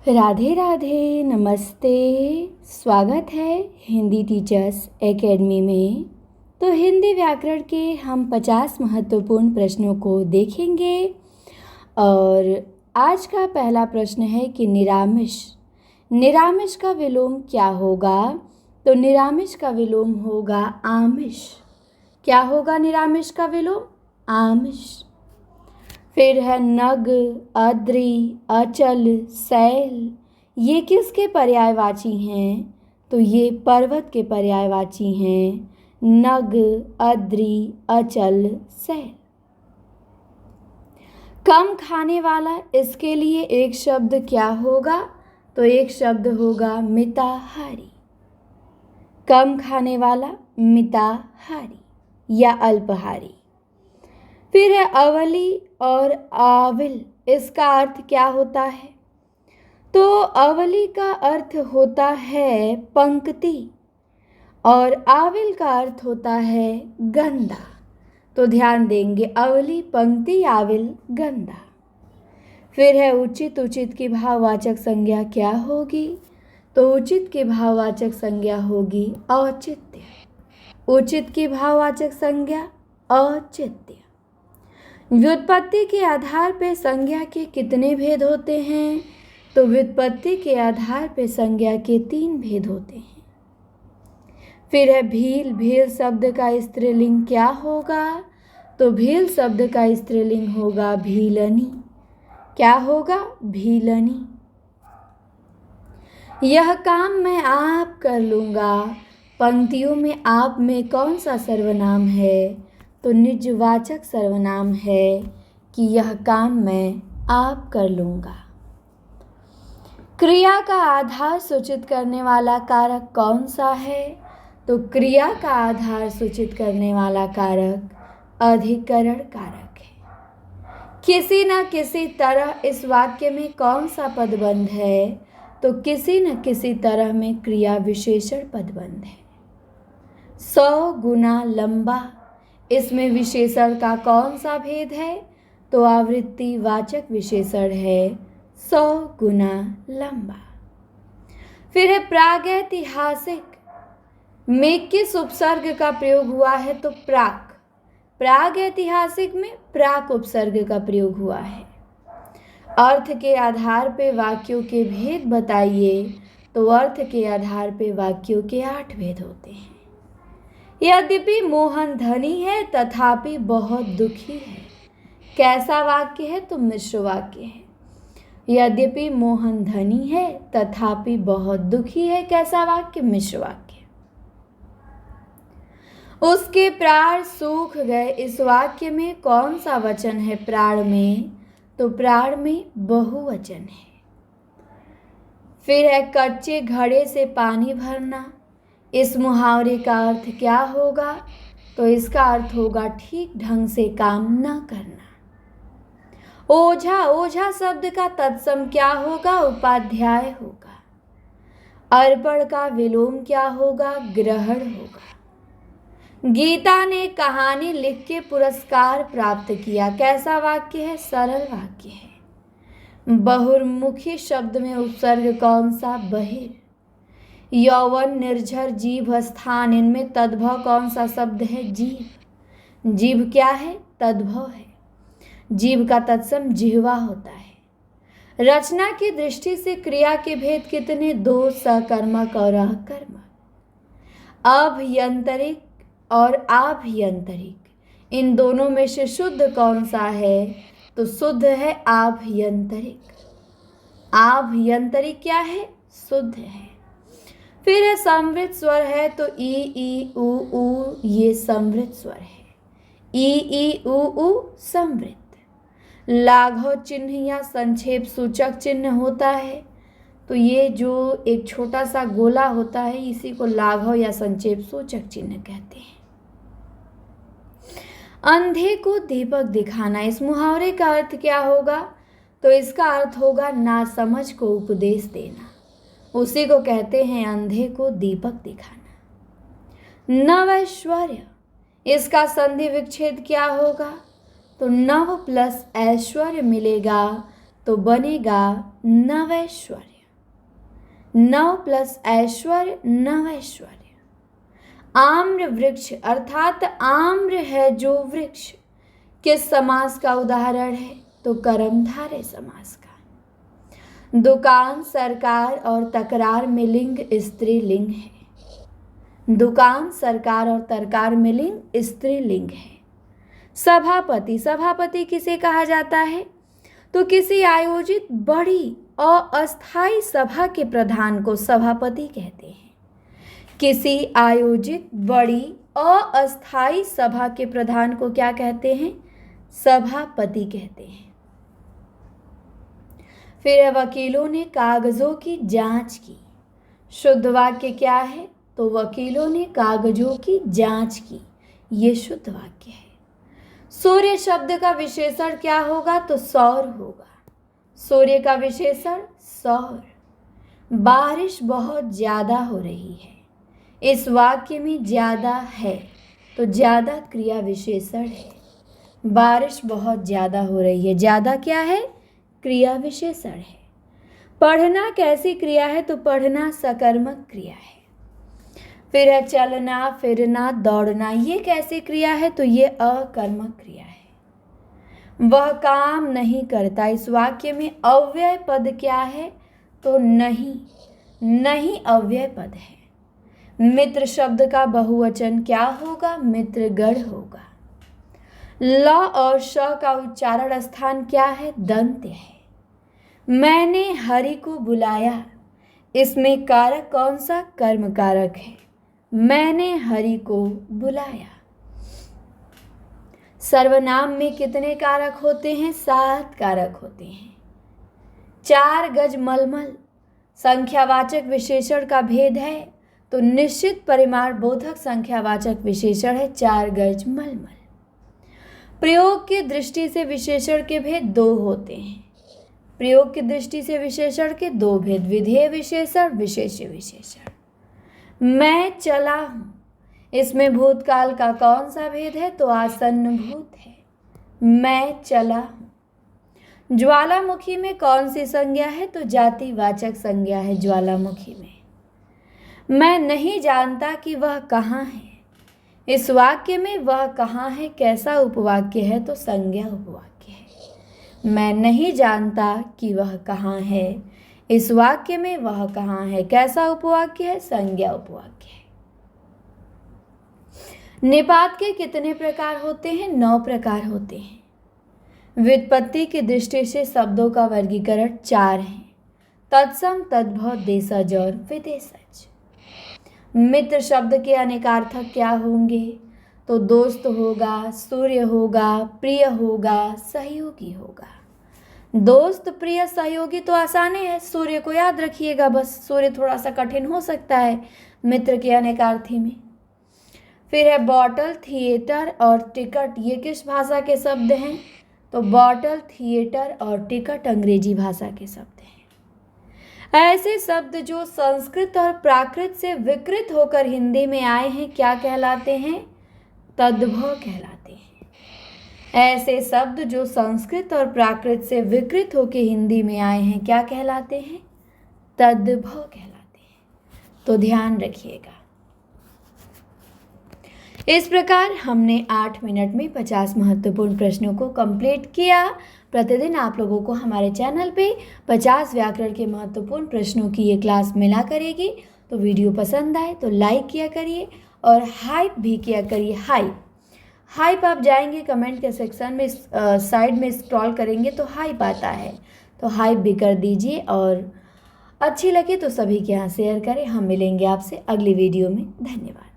राधे राधे, नमस्ते। स्वागत है हिंदी टीचर्स एकेडमी में। तो हिंदी व्याकरण के हम 50 महत्वपूर्ण प्रश्नों को देखेंगे और आज का पहला प्रश्न है कि निरामिष निरामिष का विलोम क्या होगा। तो निरामिष का विलोम होगा आमिष। क्या होगा निरामिष का विलोम? आमिष। फिर है नग, अद्रि, अचल, शैल। ये किसके पर्यायवाची हैं? तो ये पर्वत के पर्यायवाची हैं। नग, अद्रि, अचल, शैल। कम खाने वाला, इसके लिए एक शब्द क्या होगा? तो एक शब्द होगा मिताहारी। कम खाने वाला मिताहारी या अल्पाहारी। फिर है अवली और आविल, इसका अर्थ क्या होता है? तो अवली का अर्थ होता है पंक्ति और आविल का अर्थ होता है गंदा। तो ध्यान देंगे, अवली पंक्ति, आविल गंदा। फिर है उचित। उचित की भाववाचक संज्ञा क्या होगी? तो उचित की भाववाचक संज्ञा होगी औचित्य। उचित की भाववाचक संज्ञा औचित्य। व्युत्पत्ति के आधार पर संज्ञा के कितने भेद होते हैं? तो व्युत्पत्ति के आधार पर संज्ञा के 3 भेद होते हैं। फिर है भील। भील शब्द का स्त्रीलिंग क्या होगा? तो भील शब्द का स्त्रीलिंग होगा भीलनी। क्या होगा? भीलनी। यह काम मैं आप कर लूँगा। पंक्तियों में आप में कौन सा सर्वनाम है? तो निजवाचक सर्वनाम है कि यह काम मैं आप कर लूँगा। क्रिया का आधार सूचित करने वाला कारक कौन सा है? तो क्रिया का आधार सूचित करने वाला कारक अधिकरण कारक है। किसी न किसी तरह इस वाक्य में कौन सा पदबंध है? तो किसी न किसी तरह में क्रिया विशेषण पदबंध है। 100 गुना लंबा, इसमें विशेषण का कौन सा भेद है? तो आवृत्ति वाचक विशेषण है 100 गुना लंबा। फिर है प्रागैतिहासिक में किस उपसर्ग का प्रयोग हुआ है? तो प्राक। प्रागैतिहासिक में प्राक उपसर्ग का प्रयोग हुआ है। अर्थ के आधार पर वाक्यों के भेद बताइए। तो अर्थ के आधार पर वाक्यों के 8 भेद होते हैं। यद्यपि मोहन धनी है तथापि बहुत दुखी है। कैसा वाक्य है? तो मिश्र वाक्य है। यद्यपि मोहन धनी है तथापि बहुत दुखी है। कैसा वाक्य? मिश्र वाक्य। उसके प्राण सूख गए, इस वाक्य में कौन सा वचन है प्राण में? तो प्राण में बहुवचन है। फिर है कच्चे घड़े से पानी भरना, इस मुहावरे का अर्थ क्या होगा? तो इसका अर्थ होगा ठीक ढंग से काम न करना। ओझा। ओझा शब्द का तत्सम क्या होगा? उपाध्याय होगा। अर्पण का विलोम क्या होगा? ग्रहण होगा। गीता ने कहानी लिख के पुरस्कार प्राप्त किया। कैसा वाक्य है? सरल वाक्य है। बहुर्मुखी शब्द में उपसर्ग कौन सा? बहिर। यौवन, निर्झर, जीभ, स्थान, इनमें तद्भव कौन सा शब्द है? जीभ। जीभ क्या है? तद्भव है। जीभ का तत्सम जिह्वा होता है। रचना की दृष्टि से क्रिया के भेद कितने? 2, सकर्मक और अकर्मक। अभ्यंतरिक और आभ्यंतरिक, इन दोनों में से शुद्ध कौन सा है? तो शुद्ध है आभ्यंतरिक। आभ्यंतरिक क्या है? शुद्ध है। फिर है समृद्ध स्वर है, तो ई उ ऊ, ये समृद्ध स्वर है। ई उ ऊ समृद्ध। लाघव चिन्ह या संक्षेप सूचक चिन्ह होता है, तो ये जो एक छोटा सा गोला होता है इसी को लाघव या संक्षेप सूचक चिन्ह कहते हैं। अंधे को दीपक दिखाना, इस मुहावरे का अर्थ क्या होगा? तो इसका अर्थ होगा नासमझ को उपदेश देना, उसी को कहते हैं अंधे को दीपक दिखाना। नवैश्वर्य, इसका संधि विच्छेद क्या होगा? तो नव प्लस ऐश्वर्य मिलेगा तो बनेगा नवैश्वर्य। नव प्लस ऐश्वर्य नवैश्वर्य। आम्र वृक्ष अर्थात आम्र है जो वृक्ष किस समास का उदाहरण है? तो कर्मधारय समास का। दुकान सरकार और तकरार में लिंग स्त्रीलिंग है। दुकान सरकार और तकरार में लिंग स्त्रीलिंग है। सभापति, सभापति किसे कहा जाता है? तो किसी आयोजित बड़ी अस्थायी सभा के प्रधान को सभापति कहते हैं। किसी आयोजित बड़ी अस्थायी सभा के प्रधान को क्या कहते हैं? सभापति कहते हैं। फिर वकीलों ने कागजों की जांच की। शुद्ध वाक्य क्या है? तो वकीलों ने कागजों की जांच की, ये शुद्ध वाक्य है। सूर्य शब्द का विशेषण क्या होगा? तो सौर होगा। सूर्य का विशेषण सौर। बारिश बहुत ज़्यादा हो रही है। इस वाक्य में ज़्यादा है तो ज़्यादा क्रिया विशेषण है। बारिश बहुत ज़्यादा हो रही है, ज़्यादा क्या है? क्रिया विशेषण है। पढ़ना कैसी क्रिया है? तो पढ़ना सकर्मक क्रिया है। फिर है चलना, फिरना, दौड़ना, ये कैसी क्रिया है? तो ये अकर्मक क्रिया है। वह काम नहीं करता, इस वाक्य में अव्यय पद क्या है? तो नहीं, नहीं अव्यय पद है। मित्र शब्द का बहुवचन क्या होगा? मित्रगण होगा। ल और श का उच्चारण स्थान क्या है? दंत्य है। मैंने हरि को बुलाया, इसमें कारक कौन सा? कर्म कारक है। मैंने हरि को बुलाया। सर्वनाम में कितने कारक होते हैं? 7 कारक होते हैं। 4 गज मलमल संख्यावाचक विशेषण का भेद है, तो निश्चित परिमाण बोधक संख्यावाचक विशेषण है 4 गज मलमल। प्रयोग की दृष्टि से विशेषण के भेद 2 होते हैं। प्रयोग की दृष्टि से विशेषण के 2 भेद, विधेय विशेषण, विशेष्य विशेषण। मैं चला हूँ, इसमें भूतकाल का कौन सा भेद है? तो आसन्न भूत है। मैं चला हूँ। ज्वालामुखी में कौन सी संज्ञा है? तो जातिवाचक संज्ञा है ज्वालामुखी में। मैं नहीं जानता कि वह कहाँ है, इस वाक्य में वह कहाँ है कैसा उपवाक्य है? तो संज्ञा उपवाक्य है। मैं नहीं जानता कि वह कहाँ है, इस वाक्य में वह कहाँ है कैसा उपवाक्य है? संज्ञा उपवाक्य है। निपात के कितने प्रकार होते हैं? 9 प्रकार होते हैं। व्युत्पत्ति की दृष्टि से शब्दों का वर्गीकरण 4 है। तत्सम, तद्भव, देशज और विदेशज। मित्र शब्द के अनेकार्थक क्या होंगे? तो दोस्त होगा, सूर्य होगा, प्रिय होगा, सहयोगी होगा। दोस्त, प्रिय, सहयोगी तो आसान है, सूर्य को याद रखिएगा बस। सूर्य थोड़ा सा कठिन हो सकता है मित्र के अनेकार्थी में। फिर है बॉटल, थिएटर और टिकट, ये किस भाषा के शब्द हैं? तो बॉटल, थिएटर और टिकट अंग्रेजी भाषा के शब्द हैं। ऐसे शब्द जो संस्कृत और प्राकृत से विकृत होकर हिंदी में आए हैं क्या कहलाते हैं? तद्भव कहलाते हैं। ऐसे शब्द जो संस्कृत और प्राकृत से विकृत होकर हिंदी में आए हैं क्या कहलाते हैं? तद्भव कहलाते हैं। तो ध्यान रखिएगा। इस प्रकार हमने 8 मिनट में 50 महत्वपूर्ण प्रश्नों को कंप्लीट किया। प्रतिदिन आप लोगों को हमारे चैनल पे 50 व्याकरण के महत्वपूर्ण प्रश्नों की ये क्लास मिला करेगी। तो वीडियो पसंद आए तो लाइक किया करिए और हाइप भी किया करिए। हाइप आप जाएंगे कमेंट के सेक्शन में, साइड में स्क्रॉल करेंगे तो हाइप आता है, तो हाइप भी कर दीजिए और अच्छी लगे तो सभी के यहाँ शेयर करें। हम मिलेंगे आपसे अगली वीडियो में। धन्यवाद।